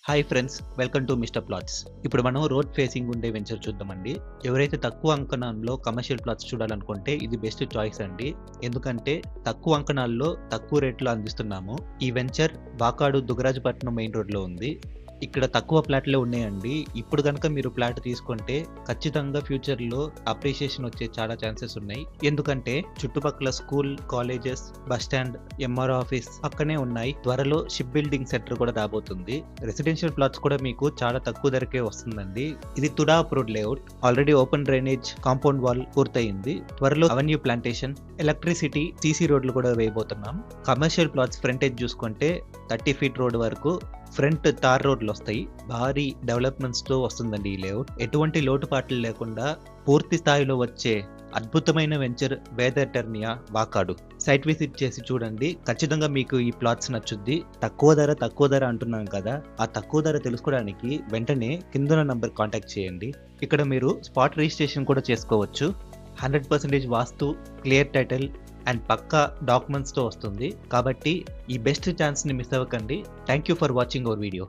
Hi friends, welcome to mister plots. ఇప్పుడు మనం road facing ఉండే వెంచర్ చూద్దామండి. ఎవరైతే తక్కువ అంకణంలో కమర్షియల్ ప్లాట్స్ చూడాలనుకుంటే ఇది బెస్ట్ చాయిస్ అండి. ఎందుకంటే తక్కువ అంకణాల్లో తక్కువ రేట్లో అందిస్తున్నాము. ఈ వెంచర్ వాకాడు దుగరాజపట్నం మెయిన్ రోడ్లో ఉంది. ఇక్కడ తక్కువ ప్లాట్లే ఉన్నాయండి. ఇప్పుడు కనుక మీరు ప్లాట్ తీసుకుంటే ఖచ్చితంగా ఫ్యూచర్లో అప్రిషియేషన్ వచ్చే చాలా ఛాన్సెస్ ఉన్నాయి. ఎందుకంటే చుట్టుపక్కల school, colleges, bus stand, MR office పక్కనే ఉన్నాయి. త్వరలో షిప్ బిల్డింగ్ సెంటర్ కూడా రాబోతుంది. రెసిడెన్షియల్ ప్లాట్స్ కూడా మీకు చాలా తక్కువ ధరకే వస్తుందండి. ఇది TUDA approved layout. Already open drainage, compound wall పూర్తయింది. త్వరలో అవెన్యూ ప్లాంటేషన్, ఎలక్ట్రిసిటీ, సీసీ రోడ్లు కూడా వేయబోతున్నాం. కమర్షియల్ ప్లాట్స్ ఫ్రంటేజ్ చూసుకుంటే 30 ఫీట్ రోడ్ వరకు ఫ్రంట్ తార్ రోడ్లు వస్తాయి. భారీ డెవలప్మెంట్స్ తో వస్తుందండి ఈ లేఅవుట్. ఎటువంటి లోటుపాట్లు లేకుండా పూర్తి స్థాయిలో వచ్చే అద్భుతమైన వెంచర్ వేదర్ టెర్నియా వాకాడు. సైట్ విజిట్ చేసి చూడండి, ఖచ్చితంగా మీకు ఈ ప్లాట్స్ నచ్చుద్ది. తక్కువ ధర అంటున్నాం కదా, ఆ తక్కువ ధర తెలుసుకోవడానికి వెంటనే కింద నంబర్ కాంటాక్ట్ చేయండి. ఇక్కడ మీరు స్పాట్ రిజిస్ట్రేషన్ కూడా చేసుకోవచ్చు. 100% వాస్తు, క్లియర్ టైటిల్ అండ్ పక్కా డాక్యుమెంట్స్తో వస్తుంది. కాబట్టి ఈ బెస్ట్ ఛాన్స్ని మిస్ అవ్వకండి. Thank you for watching our video.